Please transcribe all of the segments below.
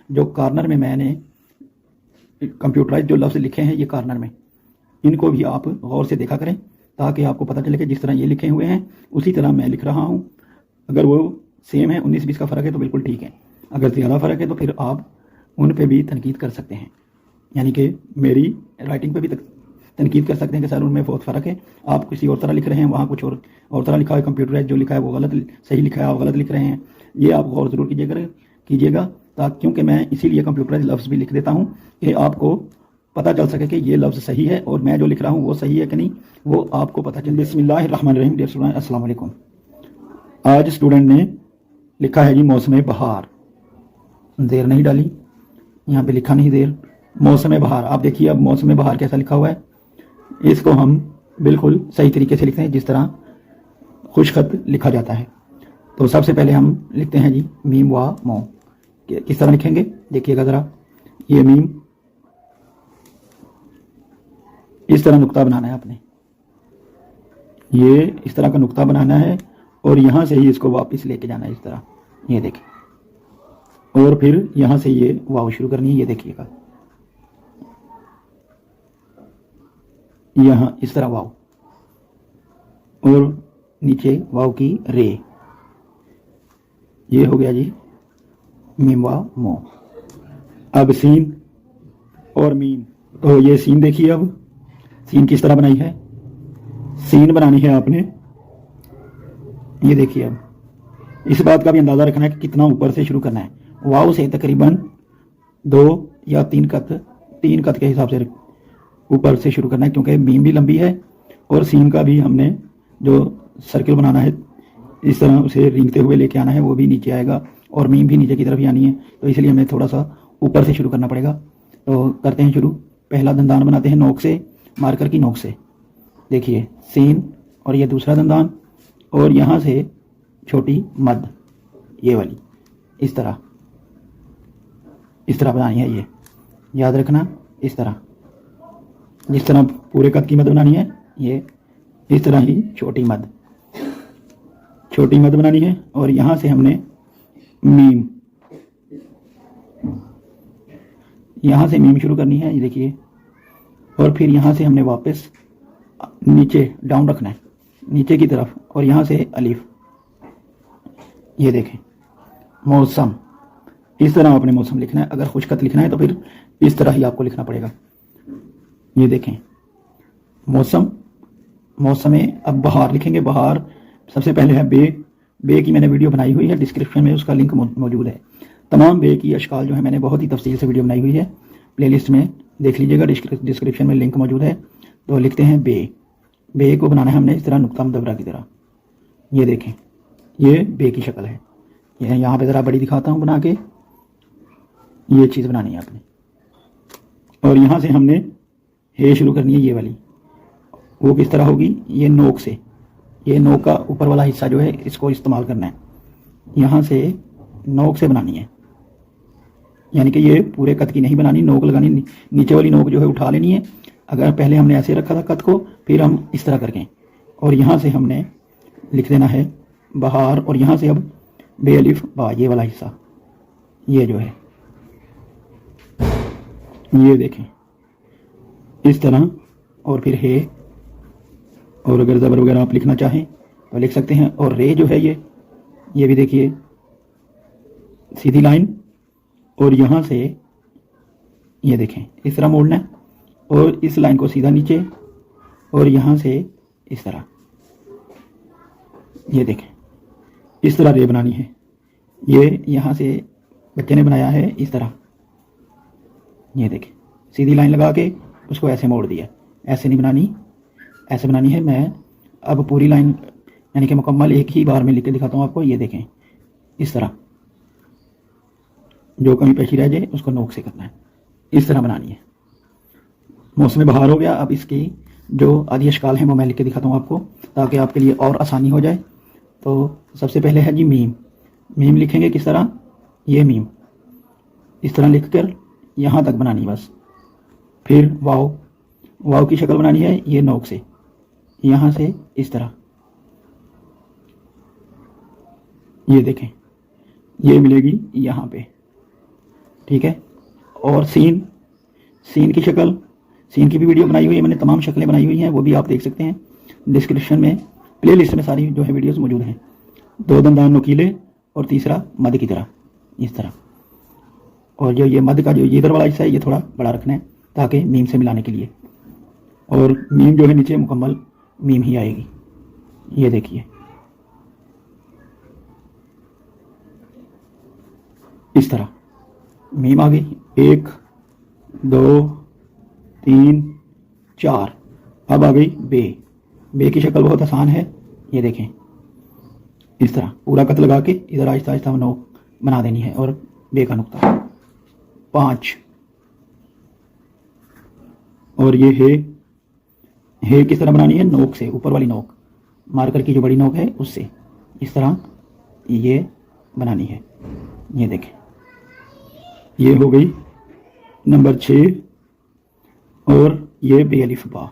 जो कॉर्नर में मैंने कंप्यूटराइज जो लफ्ज़ लिखे हैं ये कॉर्नर में, इनको भी आप गौर से देखा करें ताकि आपको पता चले कि जिस तरह ये लिखे हुए हैं उसी तरह मैं लिख रहा हूँ। अगर वो सेम है, 19-20 का फ़र्क है तो बिल्कुल ठीक है, अगर ज़्यादा फ़र्क है तो फिर आप उन पे भी तनकीद कर सकते हैं, यानी कि मेरी राइटिंग पे भी तनकीद कर सकते हैं कि सर उनमें बहुत फ़र्क है, आप किसी और तरह लिख रहे हैं, वहाँ कुछ और तरह लिखा है, कंप्यूटराइज जो लिखा है वो गलत सही लिखा है, आप गलत लिख रहे हैं। ये आप गौर ज़रूर कीजिएगा ताकि, क्योंकि मैं इसीलिए कंप्यूटराइज लफ्ज़ भी लिख देता हूँ कि आपको पता चल सके कि ये लफ्ज़ सही है और मैं जो लिख रहा हूँ वो सही है कि नहीं, वो आपको पता चले। बिस्मिल्लाहिर्रहमानिर्रहीम। डियर स्टूडेंट, अस्सलाम वालेकुम। आज स्टूडेंट ने लिखा है जी मौसम बहार, देर नहीं डाली, यहाँ पे लिखा नहीं देर, मौसम बहार। आप देखिए अब मौसम बहार कैसा लिखा हुआ है, इसको हम बिल्कुल सही तरीके से लिखते हैं जिस तरह खुशखत लिखा जाता है। तो सबसे पहले हम लिखते हैं जी मीम वा मो। किस तरह लिखेंगे देखिएगा ज़रा, ये मीम इस तरह नुक्ता बनाना है आपने, ये इस तरह का नुक्ता बनाना है और यहाँ से ही इसको वापस लेके जाना है इस तरह, ये देखिए, और फिर यहाँ से ये वाव शुरू करनी है, ये देखिएगा यहाँ इस तरह वाव और नीचे वाव की रे, ये हो गया जी मीम वा मो। अब सीन और मीम, तो ये सीन देखिए, अब सीन किस तरह बनाई है, सीन बनानी है आपने, ये देखिए। अब इस बात का भी अंदाज़ा रखना है कि कितना ऊपर से शुरू करना है, वाव से तकरीबन 2 या 3 कत के हिसाब से ऊपर से शुरू करना है, क्योंकि मीम भी लंबी है और सीन का भी हमने जो सर्किल बनाना है इस तरह उसे रेंगते हुए लेके आना है, वो भी नीचे आएगा और मीम भी नीचे की तरफ ही आनी है, तो इसलिए हमें थोड़ा सा ऊपर से शुरू करना पड़ेगा। तो करते हैं शुरू। पहला दंदान बनाते हैं नोक से, मार्कर की नोक से, देखिए सीन, और ये दूसरा दंदान, और यहाँ से छोटी मद, ये वाली इस तरह बनानी है, ये याद रखना। इस तरह जिस तरह पूरे कद की मद बनानी है, ये इस तरह ही छोटी मद बनानी है। और यहाँ से हमने मीम, यहाँ से मीम शुरू करनी है, ये देखिए, और फिर यहाँ से हमने वापस नीचे डाउन रखना है नीचे की तरफ, और यहाँ से अलिफ, ये देखें मौसम, इस तरह आपने मौसम लिखना है। अगर खुशखत लिखना है तो फिर इस तरह ही आपको लिखना पड़ेगा, ये देखें मौसम, मौसम। अब बहार लिखेंगे, बहार सबसे पहले है बे की मैंने वीडियो बनाई हुई है, डिस्क्रिप्शन में उसका लिंक मौजूद है। तमाम बे की अशकाल जो है मैंने बहुत ही तफसील से वीडियो बनाई हुई है, प्लेलिस्ट में देख लीजिएगा, डिस्क्रिप्शन में लिंक मौजूद है। तो लिखते हैं बे को बनाना है हमने इस तरह नुक्ता मुदव्वरा की तरह, ये देखें ये बे की शक्ल है। यहाँ पे ज़रा बड़ी दिखाता हूँ बना के, ये चीज़ बनानी है आपने, और यहाँ से हमने हे शुरू करनी है, ये वाली, वो किस तरह होगी, ये नोक से, ये नोक का ऊपर वाला हिस्सा जो है इसको इस्तेमाल करना है, यहाँ से नोक से बनानी है, यानी कि ये पूरे कद की नहीं बनानी, नोक लगानी, नीचे वाली नोक जो है उठा लेनी है। अगर पहले हमने ऐसे रखा था कद को, फिर हम इस तरह करके, और यहाँ से हमने लिख देना है बहार, और यहाँ से अब बे अलिफ बा, ये वाला हिस्सा, ये जो है, ये देखें इस तरह, और फिर हे, और अगर ज़बर वगैरह आप लिखना चाहें तो लिख सकते हैं। और रे जो है ये भी देखिए सीधी लाइन, और यहाँ से ये देखें इस तरह मोड़ना है, और इस लाइन को सीधा नीचे, और यहाँ से इस तरह, ये देखें इस तरह रे बनानी है। ये यहाँ से बच्चे ने बनाया है इस तरह, ये देखें सीधी लाइन लगा के उसको ऐसे मोड़ दिया, ऐसे नहीं बनानी, ऐसे बनानी है। मैं अब पूरी लाइन यानी कि मुकम्मल एक ही बार में लिख के दिखाता हूँ आपको, ये देखें इस तरह, जो कमी पेशी रह जाए उसको नोक से करना है, इस तरह बनानी है। मौसम बहार हो गया। अब इसकी जो आदि अशकाल हैं वो मैं लिख के दिखाता हूँ आपको, ताकि आपके लिए और आसानी हो जाए। तो सबसे पहले है जी मीम लिखेंगे किस तरह, ये मीम इस तरह लिख कर यहाँ तक बनानी बस। फिर वाव की शक्ल बनानी है, ये नोक से, यहाँ से इस तरह, ये देखें ये मिलेगी यहाँ पे, ठीक है। और सीन की शक्ल, सीन की भी वीडियो बनाई हुई है मैंने, तमाम शक्लें बनाई हुई हैं, वो भी आप देख सकते हैं। डिस्क्रिप्शन में प्लेलिस्ट में सारी जो है वीडियोस मौजूद हैं। दो दंदान नुकीले और तीसरा मद की तरह, इस तरह। और जो ये मद का जो इधर वाला हिस्सा है ये थोड़ा बड़ा रखना है ताकि मीम से मिलाने के लिए। और मीम जो है नीचे मुकम्मल मीम ही आएगी, ये देखिए इस तरह मीम आ गई। 1 2 3 4। अब आ गई बे की शक्ल बहुत आसान है, ये देखें इस तरह पूरा कत लगा के इधर आहिस्ता आहिस्ता नोक बना देनी है और बे का नुक्ता। 5। और ये है किस तरह बनानी है, नोक से, ऊपर वाली नोक, मार्कर की जो बड़ी नोक है उससे इस तरह ये बनानी है, ये देखें। ये हो गई नंबर 6। और ये बेअलिफ बा,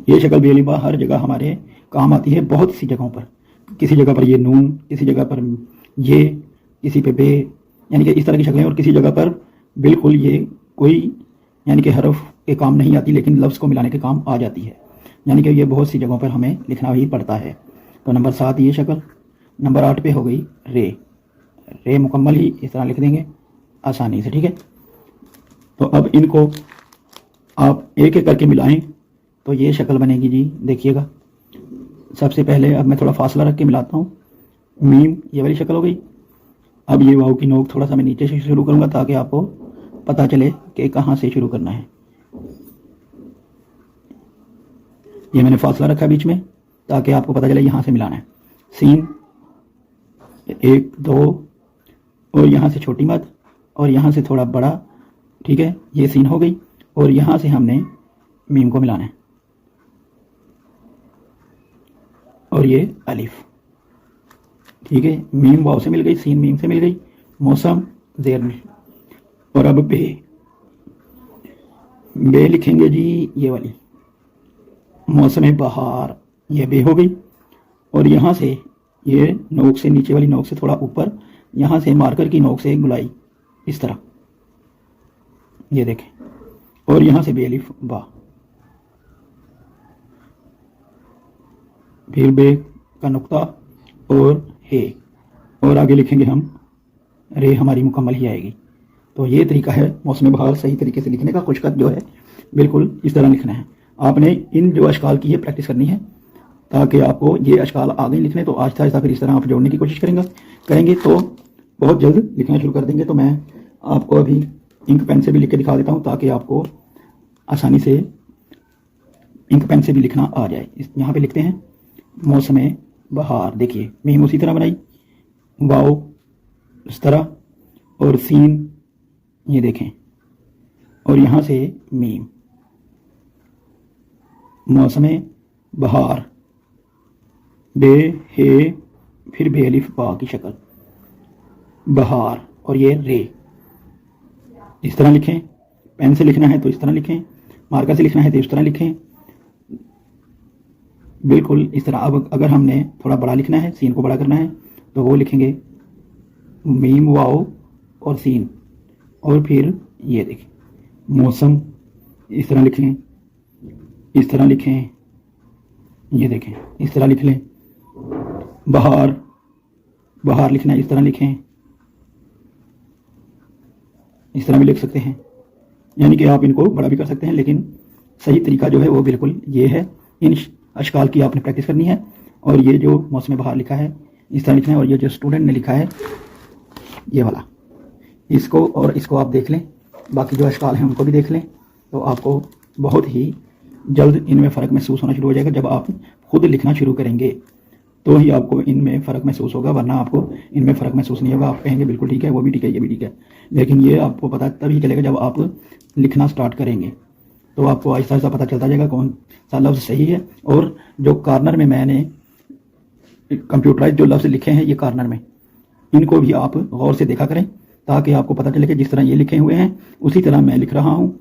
ये शक्ल बेअलिफ बा हर जगह हमारे काम आती है, बहुत सी जगहों पर। किसी जगह पर ये नून, किसी जगह पर ये, किसी पे बे, यानी कि इस तरह की शक्लें। और किसी जगह पर बिल्कुल ये कोई यानी कि हरफ के काम नहीं आती, लेकिन लफ्ज़ को मिलाने के काम आ जाती है। यानी कि ये बहुत सी जगहों पर हमें लिखना ही पड़ता है। तो नंबर 7 ये शक्ल। नंबर 8 पे हो गई रे मुकम्मल ही इस तरह लिख देंगे आसानी से, ठीक है। तो अब इनको आप एक एक करके मिलाएं तो ये शक्ल बनेगी जी, देखिएगा। सबसे पहले अब मैं थोड़ा फासला रख के मिलाता हूँ। मीम ये वाली शक्ल हो गई। अब ये वाव की नोक थोड़ा सा मैं नीचे से शुरू करूँगा ताकि आपको पता चले कि कहाँ से शुरू करना है। ये मैंने फासला रखा बीच में ताकि आपको पता चले यहाँ से मिलाना है। सीन 1 2 और यहाँ से छोटी मद और यहाँ से थोड़ा बड़ा, ठीक है। ये सीन हो गई और यहाँ से हमने मीम को मिलाना है। और ये अलिफ, ठीक है। मीम वाव से मिल गई, सीन मीम से मिल गई, मौसम जेर। और अब बे लिखेंगे जी, ये वाली मौसम बहार, ये बे हो गई। और यहाँ से ये नोक से, नीचे वाली नोक से थोड़ा ऊपर, यहाँ से मार्कर की नोक से गुलाई इस तरह, ये देखें। और यहाँ से बेअलिफ बा, फिर बे का नुक्ता और हे, और आगे लिखेंगे हम रे, हमारी मुकम्मल ही आएगी। तो ये तरीका है मौसम बहार सही तरीके से लिखने का। कुछ खत जो है बिल्कुल इस तरह लिखना है। आपने इन जो अशकाल की है प्रैक्टिस करनी है ताकि आपको ये अशकाल आ गए लिखने। तो आहिस्ता आहिस्ता फिर इस तरह आप जोड़ने की कोशिश करेंगे तो बहुत जल्द लिखना शुरू कर देंगे। तो मैं आपको अभी इंक पेन से भी लिख के दिखा देता हूँ ताकि आपको आसानी से इंक पेन से भी लिखना आ जाए। यहाँ पे लिखते हैं मौसम बहार, देखिए मीम उसी तरह बनाई, वाव इस तरह और सीन ये देखें, और यहाँ से मीम, मौसम बहार, बे हे, फिर बेअलिफ बा की शक्ल, बहार, और ये रे। इस तरह लिखें। पेन से लिखना है तो इस तरह लिखें, मार्कर से लिखना है तो इस तरह लिखें, बिल्कुल इस तरह। अब अगर हमने थोड़ा बड़ा लिखना है, सीन को बड़ा करना है, तो वो लिखेंगे मीम वाव और सीन, और फिर ये देखें मौसम, इस तरह लिखें, इस तरह लिखें, ये देखें इस तरह लिख लें। बहार लिखना है, इस तरह लिखें, इस तरह भी लिख सकते हैं। यानी कि आप इनको बड़ा भी कर सकते हैं, लेकिन सही तरीका जो है वो बिल्कुल ये है। इन अशकाल की आपने प्रैक्टिस करनी है। और ये जो मौसम बहार लिखा है इस तरह लिखना है, और ये जो स्टूडेंट ने लिखा है ये वाला, इसको और इसको आप देख लें, बाकी जो अशकाल हैं उनको भी देख लें, तो आपको बहुत ही जल्द इनमें फ़र्क महसूस होना शुरू हो जाएगा। जब आप खुद लिखना शुरू करेंगे तो ही आपको इनमें फ़र्क महसूस होगा, वरना आपको इनमें फ़र्क महसूस नहीं होगा। आप कहेंगे बिल्कुल ठीक है, वो भी ठीक है, ये भी ठीक है, लेकिन ये आपको पता तभी चलेगा जब आप लिखना स्टार्ट करेंगे। तो आपको आहिस्ता आहिस्ता पता चलता जाएगा कौन सा लफ्ज़ सही है। और जो कॉर्नर में मैंने कंप्यूटराइज जो लफ्ज़ लिखे हैं ये कॉर्नर में, इनको भी आप गौर से देखा करें ताकि आपको पता चले कि जिस तरह ये लिखे हुए हैं उसी तरह मैं लिख रहा हूँ।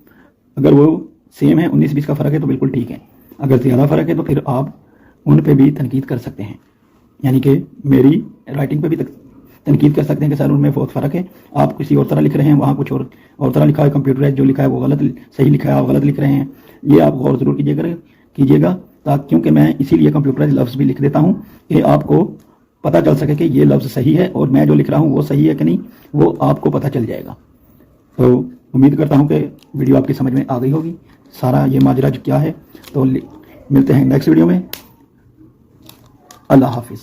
अगर वो सेम है, 19-20 का फ़र्क है तो बिल्कुल ठीक है। अगर ज़्यादा फ़र्क है तो फिर आप उन पे भी तनकीद कर सकते हैं, यानी कि मेरी राइटिंग पे भी तनकीद कर सकते हैं कि सर उनमें बहुत फ़र्क है, आप किसी और तरह लिख रहे हैं, वहाँ कुछ और तरह लिखा है, कंप्यूटराइज जो लिखा है वो गलत सही लिखा है, आप गलत लिख रहे हैं। ये आप गौर ज़रूर कीजिएगा ताकि, क्योंकि मैं इसीलिए कंप्यूटराइज लफ्ज़ भी लिख देता हूँ कि आपको पता चल सके कि ये लफ्ज़ सही है और मैं जो लिख रहा हूँ वो सही है कि नहीं, वो आपको पता चल जाएगा। तो उम्मीद करता हूँ कि वीडियो आपकी समझ में आ गई होगी, सारा ये माजरा क्या है। तो मिलते हैं नेक्स्ट वीडियो में। अल्लाह हाफिज़।